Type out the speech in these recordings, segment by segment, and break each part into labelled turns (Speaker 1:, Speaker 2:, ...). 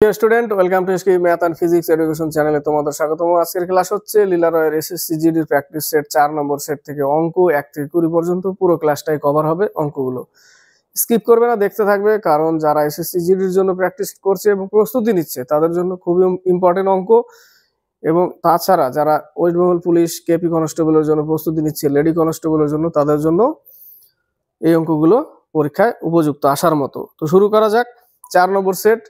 Speaker 1: Student welcome to SK math and physics education চ্যানেলে তোমাদের স্বাগতম। আজকের ক্লাস হচ্ছে লীলা রয়ের এসএসসি জিডির প্র্যাকটিস সেট 4 নম্বর সেট থেকে অঙ্ক 1 থেকে 20 পর্যন্ত পুরো ক্লাসটাই কভার হবে। অঙ্কগুলো স্কিপ করবে না, দেখতে থাকবে, কারণ যারা এসএসসি জিডির জন্য প্র্যাকটিস করছে এবং প্রস্তুতি নিচ্ছে তাদের জন্য খুবই ইম্পর্টেন্ট অঙ্ক। এবং তাছাড়া যারা ওয়েস্ট বেঙ্গল পুলিশ, কেপি কনস্টেবলের জন্য প্রস্তুতি নিচ্ছে, লেডি কনস্টেবলের জন্য, তাদের জন্য এই অঙ্কগুলো পরীক্ষায় উপযুক্ত আসার মতো। তো শুরু করা যাক। 4 নম্বর সেট,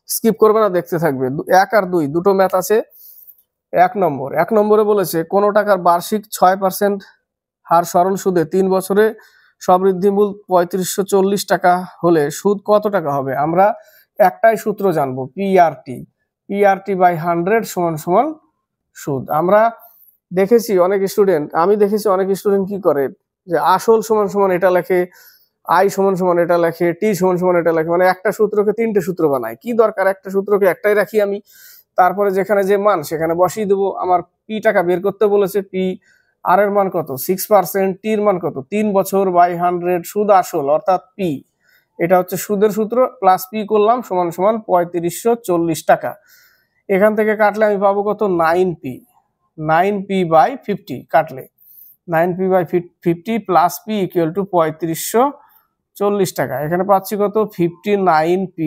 Speaker 1: স্কিপ করবে না, দেখতে থাকবে। 1 আর 2 দুটো ম্যাথ আছে। 1 নম্বরে বলেছে কোনো টাকার বার্ষিক 6% হার সরল সুদে 3 বছরে সবৃদ্ধি মূল 3540 টাকা হলে সুদ কত টাকা হবে? আমরা একটাই সূত্র জানবো, পিআরটি বাই 100 সমান সমান সুদ। আমরা দেখেছি অনেক স্টুডেন্ট, আমি দেখেছি অনেক স্টুডেন্ট কি করে, যে আসল সমান সমান এটা লেখে, আই সমান সমান এটা লেখে, টি সমান সমান এটা লেখে, মানে একটা সূত্রকে 3টে সূত্র বানায়। কি দরকার, একটা সূত্রকে একটাই রাখি আমি, তারপরে যেখানে যে মান সেখানে বসিয়ে দেবো। আমার পি টাকা বের করতে বলেছে, পি আর এর মান কত 6%, টির মান কত 3 বছর বাই 100 সুদ আসল অর্থাৎ পি, এটা হচ্ছে সুদের সূত্র, প্লাস পি করলাম সমান সমান 3540 টাকা। এখান থেকে কাটলে আমি পাবো কত 9p বাই 50, কাটলে 9p by 50 plus P equal to 3540 টাকা। এখানে পাচ্ছি কত 59p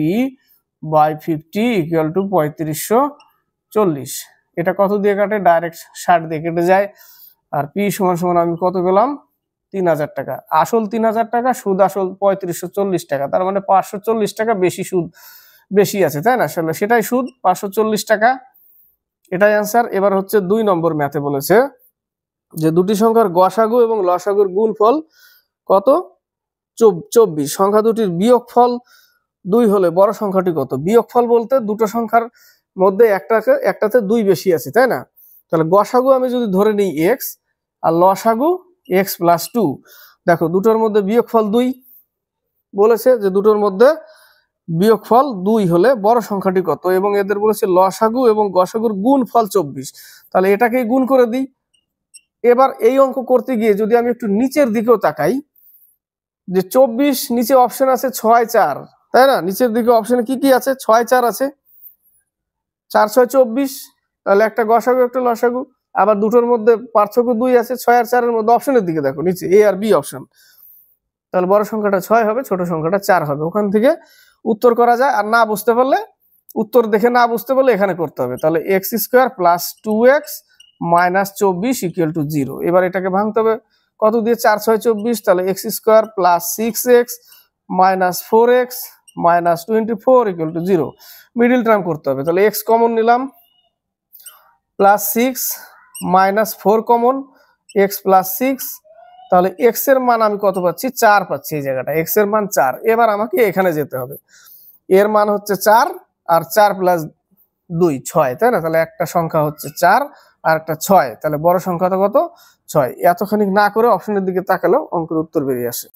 Speaker 1: বাই 50 ইকুয়াল টু 3540। এটা কত দিয়ে কাটে? ডাইরেক্ট 60 দিয়ে কেটে যায়। আর পি সমান সমান আমি কত পেলাম 3000 টাকা। আসল 3000 টাকা, সুদ আসল 3540 টাকা, তার মানে 540 টাকা বেশি সুদ বেশি আছে, তাই না? আসলে সেটাই সুদ 540 টাকা, এটাই অ্যান্সার। এবার হচ্ছে 2 নম্বর ম্যাথে বলেছে যে দুটি সংখ্যার গসাগু এবং লসাগুর গুণফল কত 24, সংখ্যা দুটির বিয়োগফল 2 হলে বড় সংখ্যাটি কত? বিয়োগফল বলতে দুটো সংখ্যার মধ্যে একটাতে 2 বেশি আছে, তাই না? তাহলে গসাগু আমি যদি ধরে নিই x আর লসাগু x প্লাস 2, দেখো দুটোর মধ্যে বিয়োগফল 2 বলেছে, যে দুটোর মধ্যে বিয়োগফল 2 হলে বড় সংখ্যাটি কত, এবং এদের বলেছে লসাগু এবং গসাগুর গুণফল 24, তাহলে এটাকেই গুণ করে দিই। এবার এই অঙ্ক করতে গিয়ে যদি আমি একটু নিচের দিকেও তাকাই, যে 24 নিচে অপশন আছে 6 4, তাই না? নিচের দিকে অপশনে কি কি আছে? 6 4 আছে, 4 6 24, তাহলে একটা গসাগু একটা লসাগু। আবার দুটোর মধ্যে পার্থক্য 2 আছে, 6 আর 4 এর মধ্যে অপশনের দিকে দেখো নিচে এ আর বি অপশন, তাহলে বড় সংখ্যাটা 6 হবে, ছোট সংখ্যাটা 4 হবে। ওখান থেকে উত্তর করা যায়। আর না বুঝতে পারলে, উত্তর দেখে না বুঝতে পারলে এখানে করতে হবে। তাহলে x² plus 2x minus 24 equal to 0। এবার এটাকে ভাঙতে হবে কত দিয়ে? 4 6 24, তাহলে x² plus 6x minus 4x minus 24 equal to 0। Middle term করতে হবে, তাহলে x কমন নিলাম, plus 6 minus 4 common, x plus 6, তাহলে x এর মান আমি কত পাচ্ছি? 4 পাচ্ছি এই জায়গাটা, x এর মান 4। এবার আমাকে এখানে যেতে হবে, এর মান হচ্ছে 4 আর 4 প্লাস 2 6, তাই না? তাহলে একটা সংখ্যা হচ্ছে 4 আর একটা 6, তাহলে বড় সংখ্যাটা কত 6। এতখানি না করে অপশনের দিকে তাকালেও অঙ্কের উত্তর বেরিয়ে আসে।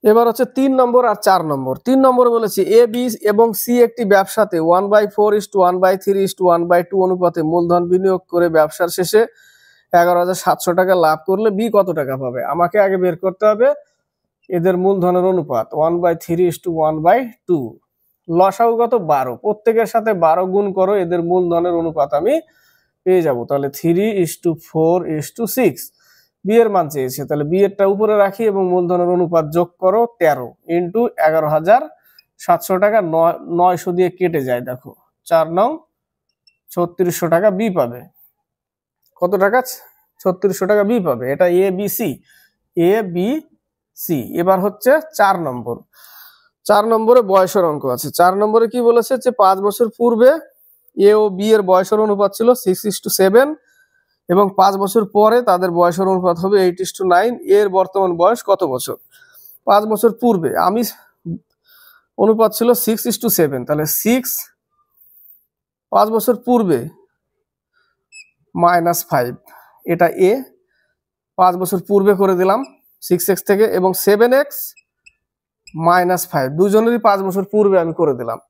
Speaker 1: এবার হচ্ছে 3 নম্বর আর 4 নম্বর। 3 নম্বরে বলেছি এ বি এবং সি একটি ব্যবসাতে 1/4:1/3:1/2 অনুপাতে মূলধন বিনিয়োগ করে ব্যবসার শেষে 11,700 টাকা লাভ করলে বি কত টাকা পাবে? আমাকে আগে বের করতে হবে এদের মূলধনের অনুপাত 1/3:1/2। লসাগু কত 12, প্রত্যেকের সাথে 12 গুণ করো, এদের মূলধনের অনুপাত আমি পেয়ে যাব। তাহলে 3:4:6। বি এর মান চেয়েছে, তাহলে বি এরটা উপরে রাখি এবং মূলধনের অনুপাত যোগ করো 13 ইন্টু 11,700 টাকা, 900 দিয়ে কেটে যায়, দেখো 4 9 3600 টাকা বি পাবে। কত টাকা? 3600 টাকা বি পাবে। এটা এ বি সি। এবার হচ্ছে 4 নম্বর। 4 নম্বরে বয়সের অঙ্ক আছে। 4 নম্বরে কি বলেছে, যে 5 বছর পূর্বে এ ও বি এর বয়সের অনুপাত ছিল 6:7 এবং 5 বছর পরে তাদের বয়সের অনুপাত হবে 8:9। এর বর্তমান বয়স কত বছর? 5 বছর পূর্বে আমি অনুপাত ছিল 6:7, তাহলে 6 5 বছর পূর্বে মাইনাস 5, এটা এ 5 বছর পূর্বে করে দিলাম 6x থেকে, এবং 7x মাইনাস 5 দুজনেরই 5 বছর পূর্বে আমি করে দিলাম।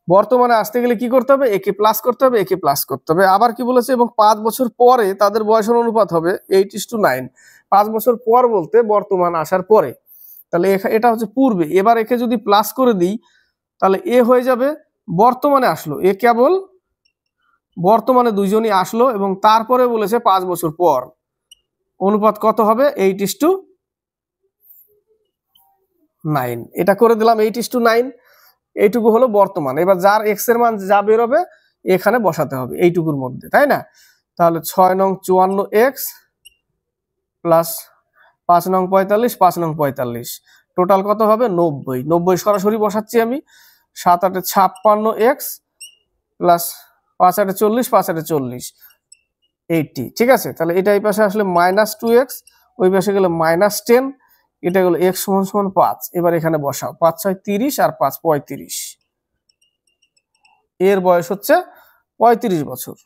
Speaker 1: বর্তমানে আসতে গেলে কি করতে হবে? একে প্লাস করতে হবে, একে প্লাস করতে হবে। আবার কি বলেছে, এবং 5 বছর পরে তাদের বয়সের অনুপাত হবে 8:9। 5 বছর পর বলতে বর্তমান আসার পরে, তাহলে এটা হচ্ছে পূর্বে। এবার একে যদি প্লাস করে দিই তাহলে এ হয়ে যাবে বর্তমানে আসলো, এ কেবল বর্তমানে দুইজনই আসলো এবং তারপরে বলেছে 5 বছর পর। অনুপাত কত হবে? 8:9। এটা করে দিলাম 8:9। এইটুকু হলো বর্তমান। এবার যার এক্স এর মান যা বেরোবে এখানে বসাতে হবে এইটুকুর মধ্যে, তাই না? তাহলে 6 নং 54x প্লাস 5 নং 45, 5 নং 45, টোটাল কত হবে? 90। 90 সরাসরি বসাচ্ছি আমি। 7 8 56x প্লাস 5 8 40, 5 8 40, 80। ঠিক আছে, তাহলে এটা এই পাশে আসলে -2x, ওই পাশে গেলে -10, এটা গেল x = 5। এবার এখানে বসাও, 5 6 30 আর 5 35। এর বয়স হচ্ছে 35 বছর।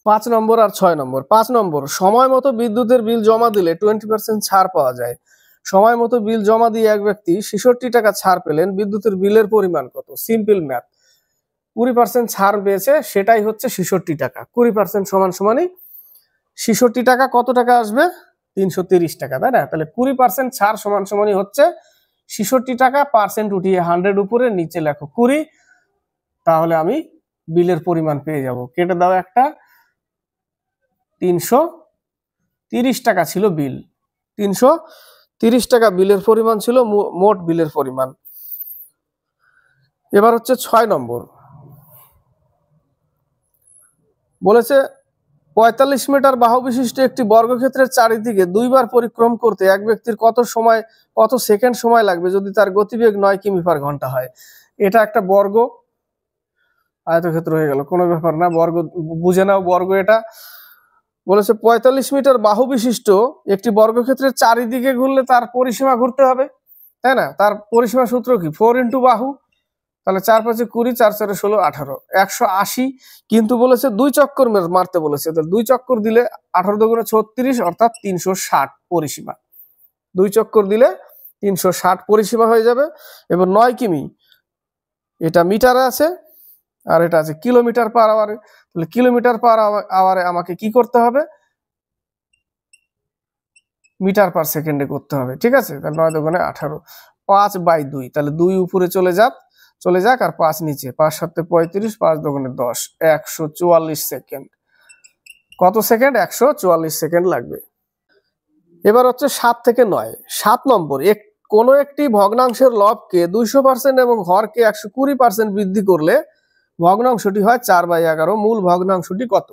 Speaker 1: 5 নম্বর আর 6 নম্বর। 5 নম্বর, সময় মতো বিদ্যুতের বিল জমা দিলে 20% ছাড় পাওয়া যায়। সময় মতো বিল জমা দিয়ে এক ব্যক্তি 66 টাকা ছাড় পেলেন, বিদ্যুতের বিলের পরিমাণ কত? Simple math. 20% ছাড় পেয়েছে, সেটাই হচ্ছে 66 টাকা। 20% সমানই 66 টাকা। কত টাকা আসবে? 330 টাকা, তাই না? তাহলে 20% ছাড় সমানই হচ্ছে 66 টাকা। পার্সেন্ট উঠিয়ে 100 উপরে, নিচে লেখো 20। তাহলে আমি বিলের পরিমাণ পেয়ে যাব। কেটে দাও একটা। 330 টাকা ছিল বিল। 330 টাকা বিলের পরিমাণ ছিল, মোট বিলের পরিমাণ। এবার হচ্ছে 6 নম্বর। বলেছে 45 মিটার বাহু বিশিষ্ট একটি বর্গক্ষেত্রের চারিদিকে 2 বার পরিক্রম করতে এক ব্যক্তির কত সেকেন্ড সময় লাগবে যদি তার গতিবেগ 9 কিমি/ঘন্টা হয়? এটা একটা বর্গ, আয়তক্ষেত্র হয়ে গেল, কোনো ব্যাপার না, বর্গ বুঝে নাও। বর্গ এটা বলেছে 45 মিটার বাহু বিশিষ্ট একটি বর্গক্ষেত্রের চারিদিকে ঘুরলে তার পরিসীমা ঘুরতে হবে, তাই না? তার পরিসীমা সূত্র কি? 4 × বাহু। তাহলে 4 5 20, 4 4 16, 18, 180। কিন্তু বলেছে 2 চক্কর মারতে বলেছে। তাহলে 2 চক্কর দিলে 18 × 36, অর্থাৎ 360 পরিসীমা। 2 চক্কর দিলে 360 পরিসীমা হয়ে যাবে। এবং 9 কিমি এটা মিটারে আছে, আর এটা আছে কিলোমিটার/আওয়ারে। তাহলে কিলোমিটার/আওয়ারে আমাকে কি করতে হবে? মিটার/সেকেন্ডে করতে হবে। ঠিক আছে, তাহলে 9 × 18, 5/2। তাহলে 2 উপরে চলে যাক আর 5 নিচে। 5 7 35, 5 2 10, 144 সেকেন্ড। কত সেকেন্ড? 144 সেকেন্ড লাগবে। এবার হচ্ছে 7 থেকে 9। 7 নম্বর, কোন একটি ভগ্নাংশের লবকে 200% এবং হরকে 120% বৃদ্ধি করলে ভগ্নাংশটি হয় 4/11। মূল ভগ্নাংশটি কত?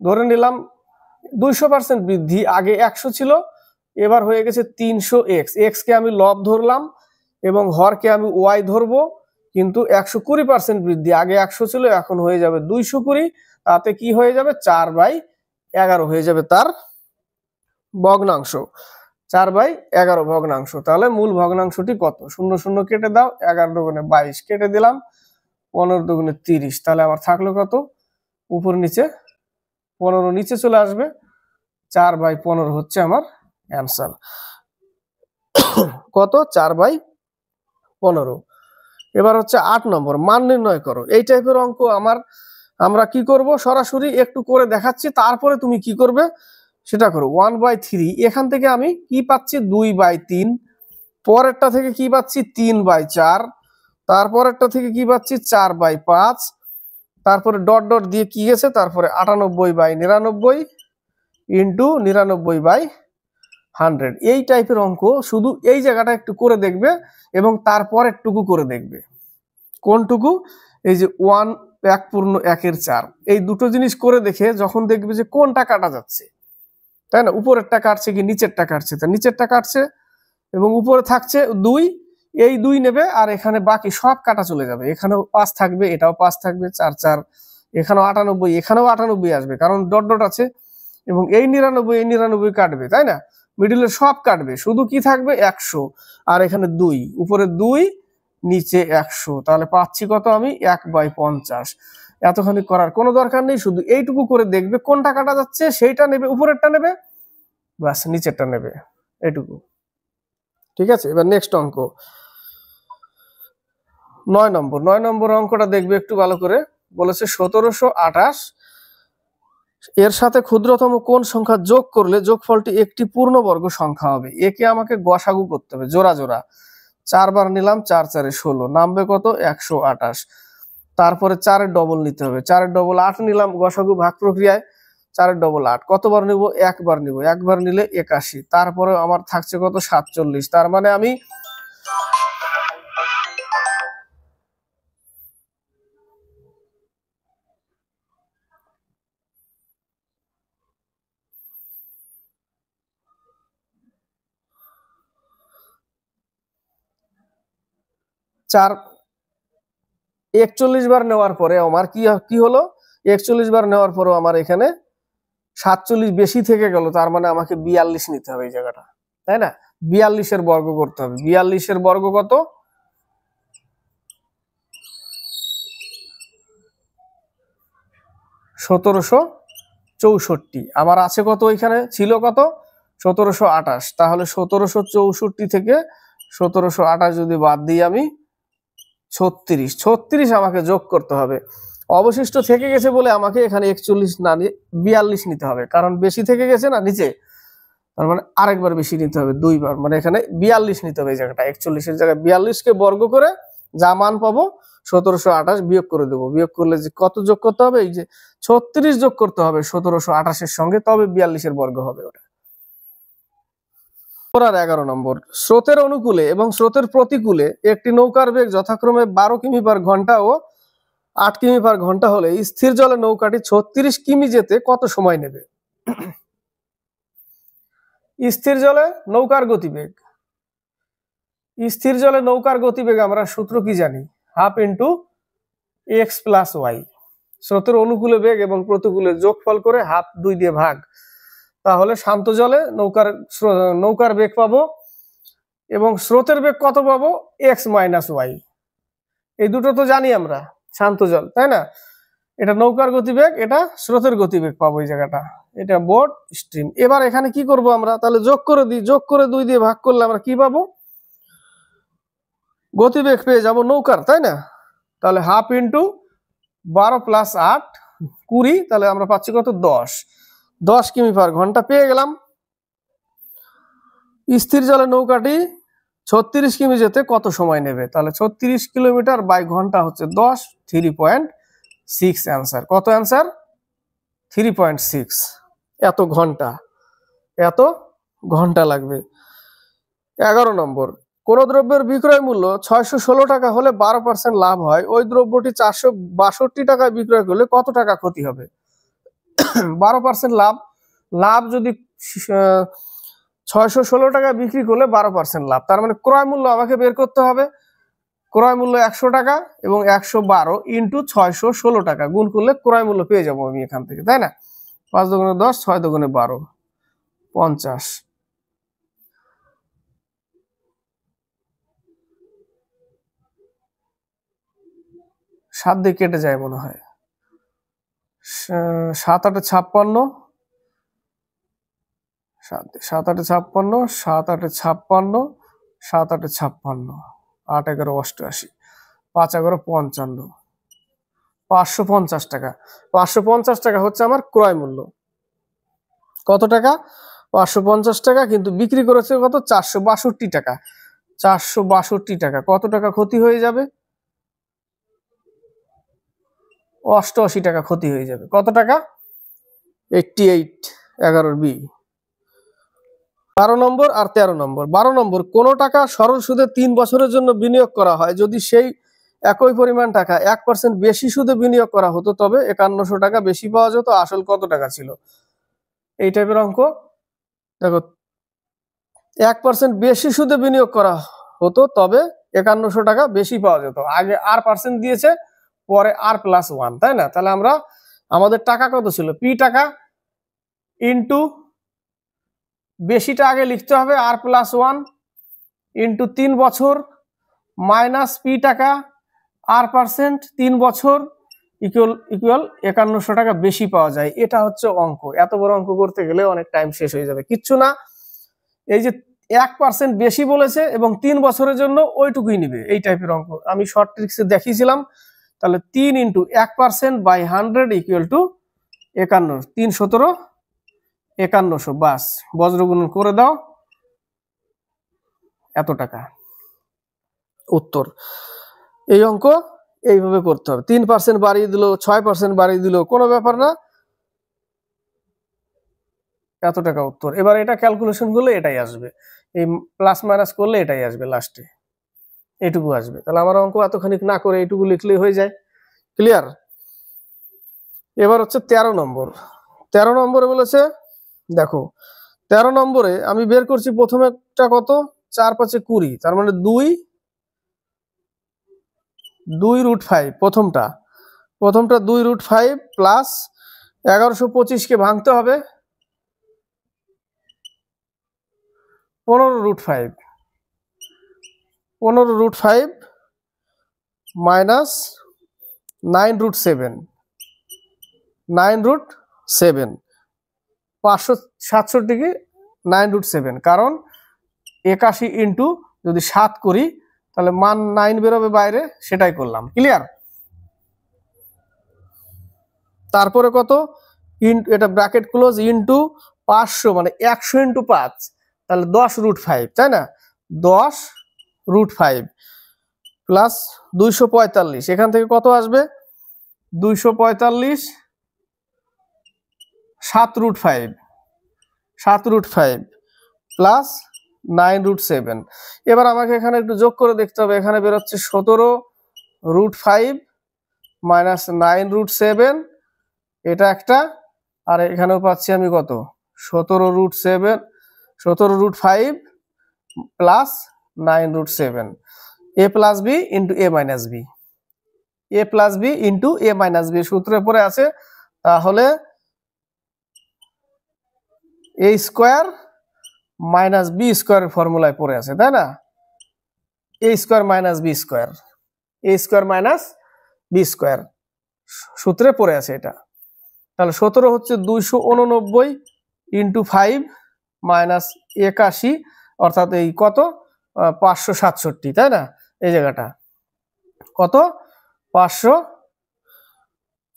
Speaker 1: ধরে নিলাম 200% বৃদ্ধি, আগে 100 ছিল, এবার হয়ে গেছে 300x। এক্স কে আমি লব ধরলাম এবং হরকে আমি ওয়াই ধরবো, কিন্তু 120% বৃদ্ধি, আগে 100 ছিল, এখন হয়ে যাবে 220। তাতে কি হয়ে যাবে? 4/11 হয়ে যাবে তার ভগ্নাংশ। 4/11 ভগ্নাংশ। তাহলে মূল ভগ্নাংশটি কত? 0 0 কেটে দাও, 11 2 22 কেটে দিলাম, 15 2 30। তাহলে আমার থাকলো কত? উপর নিচে 15 নিচে চলে আসবে। 4/15 হচ্ছে আমার অ্যান্সার। কত? 4/15। এবার হচ্ছে 8 নম্বর, মান নির্ণয় করো। এই টাইপের অঙ্ক আমরা কি করব? সরাসরি একটু করে দেখাচ্ছি, তারপরে তুমি কি করবে সেটা করো। 1/3, এখান থেকে আমি কি পাচ্ছি? 2/3। পরেরটা থেকে কি পাচ্ছি? 3/4। তারপরেরটা থেকে কি পাচ্ছি? 4/5। তারপরে ডট ডট দিয়ে কি গেছে? তারপরে 98/99 ইন্টু 99/100। এই টাইপের অঙ্ক শুধু এই জায়গাটা একটু করে দেখবে এবং তারপরেরটুকু করে দেখবে। কোনটুকু? এই যে 1/4 এই দুটো জিনিস করে দেখে যখন দেখবে যে কোনটা কাটা যাচ্ছে, তাই না? উপরেরটা কাটছে কি নিচেরটা কাটছে? তা নিচেরটা কাটছে এবং উপরে থাকছে 2, এই 2 নেবে, আর এখানে বাকি সব কাটা চলে যাবে। এখানেও 5 থাকবে, এটাও 5 থাকবে, 4 4, এখানেও 98, এখানেও 98 আসবে, কারণ ডট ডট আছে। এবং এই 99 কাটবে, তাই না? মিডিলের সব কাটবে, শুধু কি থাকবে? 100। আর এখানে 2, উপরে 2, নিচে 100। তাহলে পাচ্ছি কত আমি? 1/50। এতখানি করার কোনো দরকার নেই, শুধু এইটুকু করে দেখবে কোনটা কাটা যাচ্ছে, সেইটা নেবে, উপরেরটা নেবে, বাস, নিচেরটা নেবে, এইটুকু। ঠিক আছে, এবার নেক্সট অঙ্ক 9 নম্বর। 9 নম্বর অঙ্কটা দেখবে একটু ভালো করে। বলেছে 1728 এর সাথে ক্ষুদ্রতম কোন সংখ্যা যোগ করলে যোগফলটি একটি পূর্ণবর্গ সংখ্যা হবে? একে আমাকে গসাগু করতে হবে, জোড়া জোড়া। 4 বার নিলাম, 4 4 16, নামবে কত 128। তারপরে 4 ডবল নিতে হবে, 4 ডবল 8 নিলাম গসাগু ভাগ প্রক্রিয়ায়, 4 ডবল 8 কতবার নিব, একবার নিব, একবার নিলে 81। তারপরে আমার থাকছে কত 47। তার মানে আমি চার 41 বার নেওয়ার পরে আমার কি হলো, 41 বার নেওয়ার পরেও আমার এখানে 47 বেশি থেকে গেল, তার মানে আমাকে 42 নিতে হবে এই জায়গাটা, তাই না? 42 এর বর্গ করতে হবে। 42 এর বর্গ কত, 1764। আমার আছে কত, ওইখানে ছিল কত 1728। তাহলে 1764 থেকে 1728 যদি বাদ দিই আমি 36 আমাকে যোগ করতে হবে। অবশিষ্ট থেকে গেছে বলে আমাকে এখানে 41 না নিয়ে 42 নিতে হবে, কারণ বেশি থেকে গেছে না নিচে, তার মানে আরেকবার বেশি নিতে হবে, 2 বার, মানে এখানে 42 নিতে হবে এই জায়গাটা। 41 এর জায়গায় 42 কে বর্গ করে যা মান পাবো 1728 বিয়োগ করে দেবো। বিয়োগ করলে যে কত যোগ করতে হবে, এই যে 36 যোগ করতে হবে 1728 এর সঙ্গে, তবে 42 এর বর্গ হবে ওটা। 11 নম্বর, স্রোতের অনুকূলে এবং স্রোতের প্রতিকূলে একটি নৌকার বেগ যথাক্রমে 12 কিমি পার ঘন্টা ও 8 কিমি পার ঘন্টা হলে স্থির জলে নৌকাটি 36 কিমি যেতে কত সময় নেবে? স্থির জলে নৌকার গতিবেগ, স্থির জলে নৌকার গতিবেগ আমরা সূত্র কি জানি, half into X plus Y. স্রোতের অনুকূলে বেগ এবং প্রতিকূলে যোগফল করে হাফ 2 দিয়ে ভাগ, তাহলে শান্ত জলে নৌকার বেগ পাবো এবং স্রোতের বেগ কত পাবো, এক্স মাইনাস ওয়াই। এই দুটো তো জানি আমরা, শান্ত জল, তাই না? এটা নৌকার গতিবেগ, এটা স্রোতের গতিবেগ পাবো এই জায়গাটা, এটা বোট স্ট্রিম। এবার এখানে কি করব আমরা, তাহলে যোগ করে দিই, যোগ করে 2 দিয়ে ভাগ করলে আমরা কি পাবো, গতিবেগ পেয়ে যাব নৌকার, তাই না? তাহলে হাফ ইন্টু 12 প্লাস 8 20, তাহলে আমরা পাচ্ছি কত 10 কিমি পার ঘন্টা পেয়ে গেলাম। স্থির জলে নৌকাটি 36 কিমি যেতে কত সময় নেবে, তাহলে 36 কিলোমিটার বাই ঘন্টা হচ্ছে 10, 3.6 অ্যান্সার। কত অ্যান্সার, 3.6। এত ঘন্টা লাগবে। 11 নম্বর, কোন দ্রব্যের বিক্রয় মূল্য 616 টাকা হলে 12% লাভ হয়, ওই দ্রব্যটি 462 টাকায় বিক্রয় করলে কত টাকা ক্ষতি হবে? 12% লাভ যদি 616 টাকা বিক্রি করলে 12% লাভ, তার মানে ক্রয় মূল্য আমাকে বের করতে হবে। ক্রয় মূল্য 100 টাকা এবং 112 ইন্টু 616 টাকা গুণ করলে ক্রয় মূল্য পেয়ে যাবো আমি এখান থেকে, তাই না? 5 দুগুণে 10, 6 দুগুণে 12, 50। 7 দিয়ে কেটে যায় মনে হয়, 7 8 56, 7 8 56, 7 8 56, 7 8 56, 8 11 88, 5 11 55, 550 টাকা। 550 টাকা হচ্ছে আমার ক্রয় মূল্য। কত টাকা, 550 টাকা, কিন্তু বিক্রি করেছে কত, 462 টাকা। 462 টাকা, কত টাকা ক্ষতি হয়ে যাবে, 88 টাকা ক্ষতি হয়ে যাবে। কত টাকা, 88, 11 বি। 12 নম্বর আর 13 নম্বর। 12 নম্বর, কোন টাকা সরল সুদে 3 বছরের জন্য বিনিয়োগ করা হয়, যদি সেই একই পরিমাণ টাকা 1% বেশি সুদে বিনিয়োগ করা হতো তবে 5100 টাকা বেশি পাওয়া যেত, আসল কত টাকা ছিল? এই টাইপের অঙ্ক। দেখো, 1% বেশি সুদে বিনিয়োগ করা হতো তবে 5100 টাকা বেশি পাওয়া যেত। আগে r% দিয়েছে, পরে r+1, তাই না? তাহলে আমরা আমাদের টাকা কত ছিল, পি টাকা ইন্টু বেশিটা আগে লিখতে হবে, r+1 ইন্টু 3 বছর মাইনাস পি টাকা r%, 3 বছর ইকুয়াল 5100 টাকা বেশি পাওয়া যায়। এটা হচ্ছে অঙ্ক। এত বড় অঙ্ক করতে গেলে অনেক টাইম শেষ হয়ে যাবে, কিচ্ছু না। এই যে 1% বেশি বলেছে এবং 3 বছরের জন্য ওইটুকুই নিবে, এই টাইপের অঙ্ক আমি শর্ট ট্রিক্সে দেখিয়েছিলাম। তাহলে 3 ইন্টু 1% বাই 100 ইকুয়াল টু 51, 3 17 5100, বাস বজ্রগুণন করে দাও, এত টাকা। উত্তর। এই অঙ্ক এইভাবে করতে হবে। 3% বাড়িয়ে দিল, 6% বাড়িয়ে দিল, কোনো ব্যাপার না, এত টাকা উত্তর। এবার এটা ক্যালকুলেশন করলে এটাই আসবে, এই প্লাস মাইনাস করলে এটাই আসবে, লাস্টে এটুকু আসবে। তাহলে আমার অঙ্ক এতখানি না করে এইটুকু লিখলেই হয়ে যায়। ক্লিয়ার? এবার হচ্ছে 13 নম্বর। 13 নম্বরে বলেছে, দেখো 13 নম্বরে আমি বের করছি প্রথমেটা কত, 4 × 5 = 20, তার মানে 2√5। প্রথমটা 2√5 প্লাস 1125 কে ভাঙতে হবে 15√5, 15√5 মাইনাস 9√7, 9√7, 567 কে 9√7, কারণ 81 ইন্টু যদি 7 করি তাহলে মান 9 বেরোবে বাইরে, সেটাই করলাম। ক্লিয়ার? তারপরে কত, এটা ব্র্যাকেট ক্লোজ, ইন্টু 500 মানে 100 ইন্টু 5, তাহলে 10√5, তাই না? 10√5 প্লাস 245, এখান থেকে কত আসবে 245, 7√5, 7√5 প্লাস 9√7। এবার আমাকে এখানে একটু যোগ করে দেখতে হবে, এখানে বেরোচ্ছে 17√5 মাইনাস 9√7, এটা একটা, আর এখানেও পাচ্ছি আমি কত 17√7, 17√5 plus 9√7, a plus B into a minus B, a plus B into a minus B সূত্রে পড়ে আছে। তাহলে a স্কোয়ার মাইনাস বি স্কোয়ারের ফর্মুলায় পড়ে আছে, তাই না? a square minus B square, a square minus B square সূত্রে পড়ে আছে এটা। তাহলে 17 হচ্ছে 289 ইন্টু 5 মাইনাস 81, অর্থাৎ এই কত 567, তাই না? এই জায়গাটা কত 500,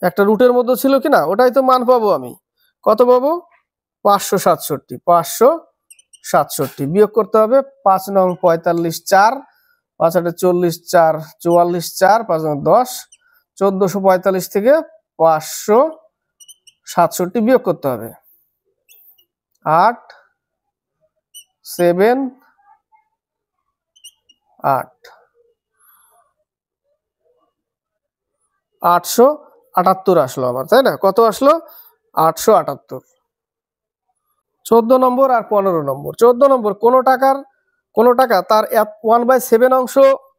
Speaker 1: একটা রুটের মধ্যে ছিল কিনা, ওটাই তো মান পাবো আমি, কত পাবো 567, 567 বিয়োগ করতে হবে 5 নং 45 4, 5 8 40 4 44 4, 5 নং 10, 1445 থেকে 567 বিয়োগ করতে হবে, 8 7 8, 878 আসলো আমার, তাই না? কত আসলো 878। 14 নম্বর আর 15 নম্বর। 14 নম্বর, কোনো টাকা তার 1/7 অংশ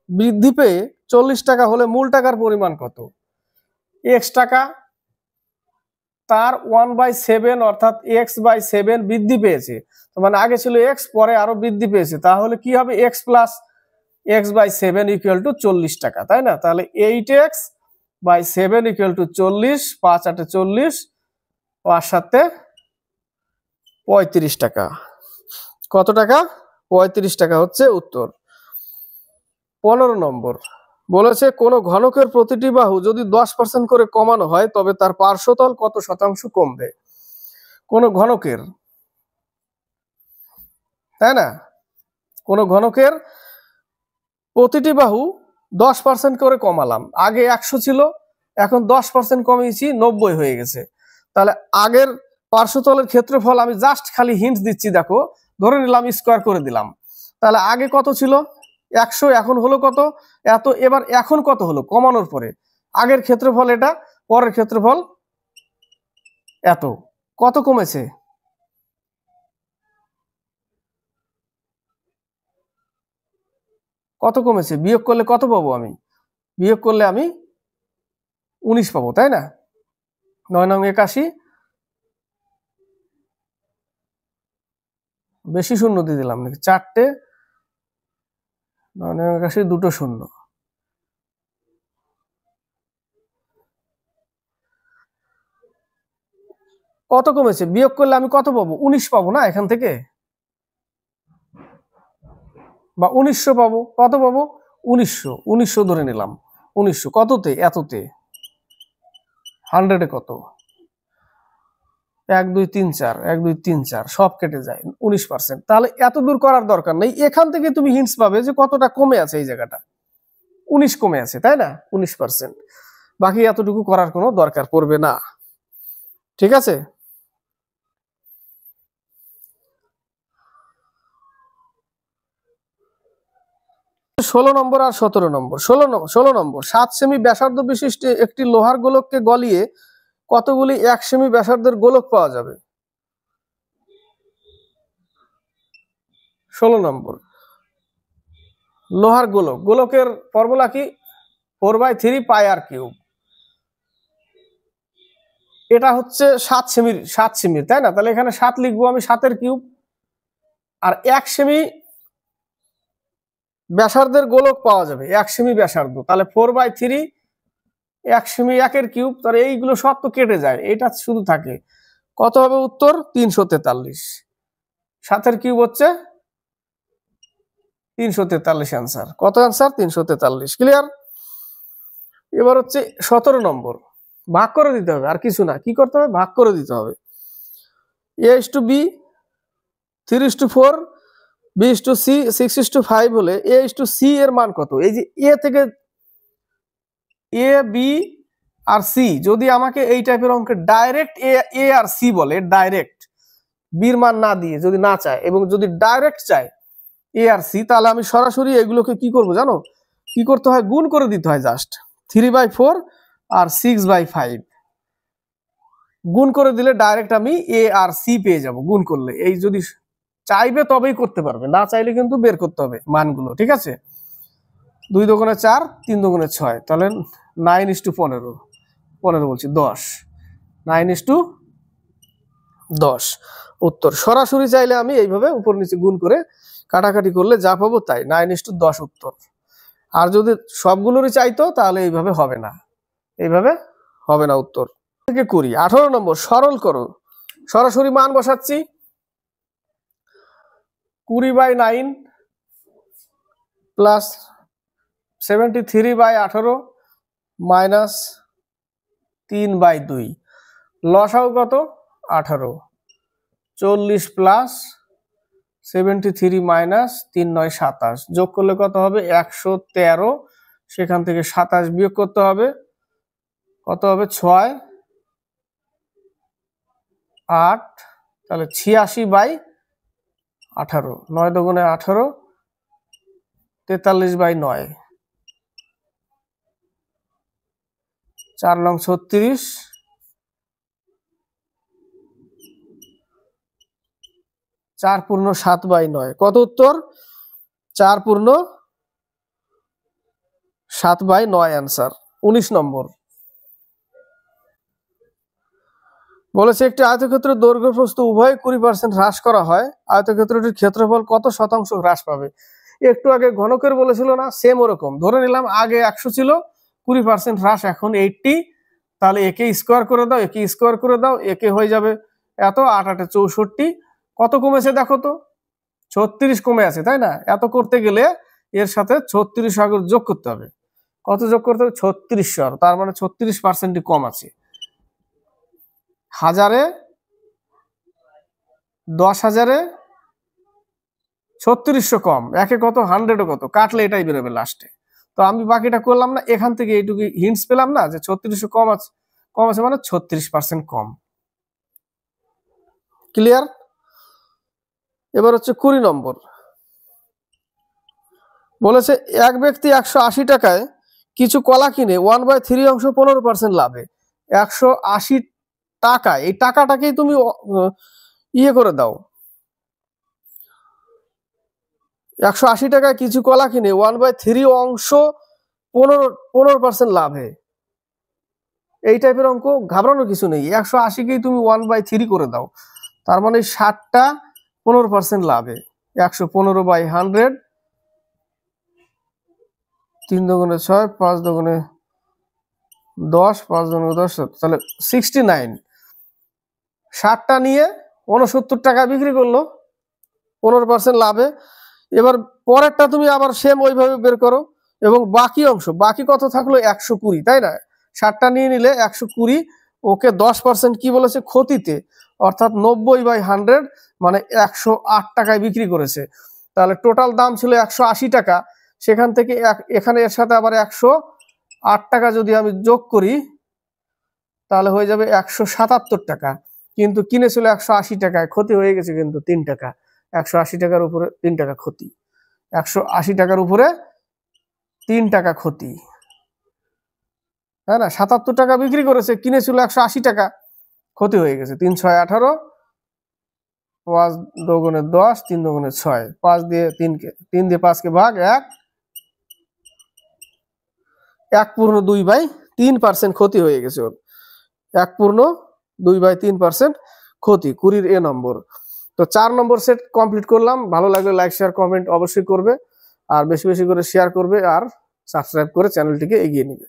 Speaker 1: বৃদ্ধি পেয়ে 40 টাকা হলে মূল টাকার পরিমাণ কত? x টাকা, তার 1/7 অর্থাৎ x/7 বৃদ্ধি পেয়েছে, মানে আগে ছিল x, পরে আরো বৃদ্ধি পেয়েছে, তাহলে কি হবে x plus x/7 equal to 40 টাকা, তাই না? তাহলে 8x/7 ইকুয়াল টু 40, 5 8 40, 5 7 35 টাকা। কত টাকা? 35 টাকা হচ্ছে উত্তর। 15 নম্বর বলেছে, কোন ঘনকের প্রতিটি বাহু যদি 10% করে কমানো হয় তবে তার পার্শ্বতল কত শতাংশ কমবে? কোন ঘনকের, তাই না? কোন ঘনকের প্রতিটি বাহু 10% করে কমালাম, আগে 100 ছিল, এখন 10% কমিয়েছি, 90 হয়ে গেছে। তাহলে আগের পার্শ্বতলের ক্ষেত্রফল আমি জাস্ট খালি হিন্টস দিচ্ছি, দেখো ধরে নিলাম স্কোয়ার করে দিলাম, তাহলে আগে কত ছিল 100, এখন হলো কত এত, এবার এখন কত হলো কমানোর পরে, আগের ক্ষেত্রফল এটা, পরের ক্ষেত্রফল এত, কত কমেছে? কত কমেছে? বিয়োগ করলে কত পাবো আমি? বিয়োগ করলে আমি 19 পাবো, তাই না? 9 নং 81, বেশি শূন্য দিয়ে দিলাম নাকি, 4টে 9 নং 81, 2টো শূন্য, কত কমেছে? বিয়োগ করলে আমি কত পাবো? 19 পাবো না এখান থেকে, বা 1900 পাবো। কত পাবো? 1900 ধরে নিলাম, 1900 কততে? এততে, 100-এ কত? 1 2 3 4, 1 2 3 4 সব কেটে যায়, 19%। তাহলে এত দূর করার দরকার নেই, এখান থেকে তুমি হিন্টস পাবে যে কতটা কমে আছে এই জায়গাটা। 19 কমে আছে, তাই না? 19%। বাকি এতটুকু করার কোনো দরকার পড়বে না, ঠিক আছে? ষোলো নম্বর আর 17 নম্বর। 16 নম্বর, 7 সেমি ব্যাসার্ধ বিশিষ্ট একটি লোহার গোলককে গলিয়ে কতগুলি 1 সেমি ব্যাসার্ধের গোলক পাওয়া যাবে? 16 নম্বর, লোহার গোলক, গোলকের ফর্মুলা কি? 4/3 পাই আর কিউব। এটা হচ্ছে 7 সেমির, তাই না? তাহলে এখানে 7 লিখবো আমি, 7-এর কিউব। আর 1 সেমি ব্যাসার্ধের গোলক পাওয়া যাবে, 1 সেমি ব্যাসার্ধ, তাহলে 4/3 1 সেমি 1-এর কিউব। তাহলে এইগুলো সব তো কেটে যায়, এটা শুধু থাকে। কত হবে উত্তর? 343। 7-এর কিউব হচ্ছে 343 অ্যান্সার। কত অ্যান্সার? 343। ক্লিয়ার? এবার হচ্ছে 17 নম্বর, ভাগ করে দিতে হবে, আর কিছু না। কি করতে হবে? ভাগ করে দিতে হবে। A/B 3:4, B/C 6:5 হলে A/C এর মান কত? এই যে এ থেকে এ, বি আর সি, যদি আমাকে এই টাইপের অঙ্কে ডাইরেক্ট এ আর সি বলে, ডাইরেক্ট বির মান না দিয়ে যদি না চায়, এবং যদি ডাইরেক্ট চায় এ আর সি, তাহলে আমি সরাসরি এগুলোকে কি করব জানো? কি করতে হয়? গুণ করে দিতে হয়। জাস্ট 3/4 আর 6/5 গুণ করে দিলে ডাইরেক্ট আমি এ আর সি পেয়ে যাব গুণ করলে। এই যদি চাইবে তবেই করতে পারবে, না চাইলে কিন্তু বের করতে হবে মানগুলো, ঠিক আছে? 2 দুগুণে 4, 3 দুগুণে 6, তাহলে 9:15, 15 বলছি 10, 9:10 উত্তর। সরাসরি চাইলে আমি এইভাবে উপর নিচে গুণ করে কাটাকাটি করলে যা পাবো তাই, 9:10 উত্তর। আর যদি সবগুলোরই চাইতো তাহলে এইভাবে হবে না, এইভাবে হবে না উত্তর। থেকে 20। 18 নম্বর, সরল করো। সরাসরি মান বসাচ্ছি, 20/9 প্লাস 73/18 মাইনাস 3/2, লসাও কত? 18। 40 প্লাস 73 মাইনাস 3 9 27, যোগ করলে কত হবে? 113। সেখান থেকে 27 বিয়োগ করতে হবে, কত হবে? 6 8, তাহলে 86/18, 9 দুগুণে 18, 43/9, 4 নং 36, 4 পূর্ণ 7/9। কত উত্তর? 4 পূর্ণ 7/9 অ্যান্সার। 19 নম্বর বলেছে একটি আয়তক্ষেত্রের দৈর্ঘ্য প্রস্থ উভয় 20% হ্রাস করা হয়, আয়তক্ষেত্রটির ক্ষেত্রফল কত শতাংশ হ্রাস পাবে? একটু আগে ঘনকের বলেছিল না, সেম ওরকম। ধরে নিলাম আগে 100 ছিল, 20% হ্রাস, এখন 80, তাহলে একে স্কোয়ার করে দাও, একে স্কোয়ার করে দাও, একে হয়ে যাবে এত, 8 8 64। কত কমেছে দেখো তো? 36 কমে আছে, তাই না? এত করতে গেলে এর সাথে 36 আগর যোগ করতে হবে। কত যোগ করতে হবে? 3600, তার মানে 36% কম আছে। 1000-এ 10,000-এ 3600 কম, একে কত? 100-ও কত? কাটলে এটাই বেরোবে লাস্টে। তো আমি বাকিটা করলাম না, এখান থেকে এইটুকু হিন্টস পেলাম না যে 3600 কম আছে, মানে 36% কম। ক্লিয়ার? এবার হচ্ছে 20 নম্বর, বলেছে এক ব্যক্তি 180 টাকায় কিছু কলা কিনে 1/3 অংশ 15% লাভে। 180 টাকা, এই টাকাটাকেই তুমি ইয়ে করে দাও, 180 টাকায় কিছু কলা কিনে 1/3 অংশ 15% লাভে। এই টাইপের অঙ্ক ঘাবড়ানোর কিছু নেই, 180কেই তুমি 1/3 করে দাও, তার মানে 60টা 15% লাভে। 115/100, 3 দুগুণে 6, 5 দুগুণে 10, 5 দুগুণে 10, তাহলে 69। 60টা নিয়ে 69 টাকা বিক্রি করলো 15% লাভে। এবার পরেরটা তুমি আবার সেম ওইভাবে বের করো, এবং বাকি অংশ, বাকি কত থাকলো? 120, তাই না? 60টা নিয়ে নিলে 120, ওকে 10% কি বলেছে? ক্ষতিতে, অর্থাৎ 90/100, মানে 108 টাকায় বিক্রি করেছে। তাহলে টোটাল দাম ছিল 180 টাকা, সেখান থেকে এখানে এর সাথে আবার 108 টাকা যদি আমি যোগ করি তাহলে হয়ে যাবে 177 টাকা, কিন্তু কিনেছিল 180 টাকায়, ক্ষতি হয়ে গেছে কিন্তু 3 টাকা। 180 টাকার উপরে 3 টাকা ক্ষতি, 180 টাকার উপরে 3 টাকা ক্ষতি, হ্যাঁ না? 77 টাকা বিক্রি করেছে, কিনেছিল 180 টাকা, ক্ষতি হয়ে গেছে। 3 6 18, 5 2 10, 3 2 6, 5 দিয়ে 3 দিয়ে 5 কে ভাগ, 1/2/3% ক্ষতি হয়ে গেছে ওর। 1/2/3% ক্ষতি, 20-র এ নম্বর। তো 4 নম্বর সেট কমপ্লিট করলাম। ভালো লাগলে লাইক শেয়ার কমেন্ট অবশ্যই করবে, আর বেশি বেশি করে শেয়ার করবে, আর সাবস্ক্রাইব করে চ্যানেলটিকে এগিয়ে নিবে।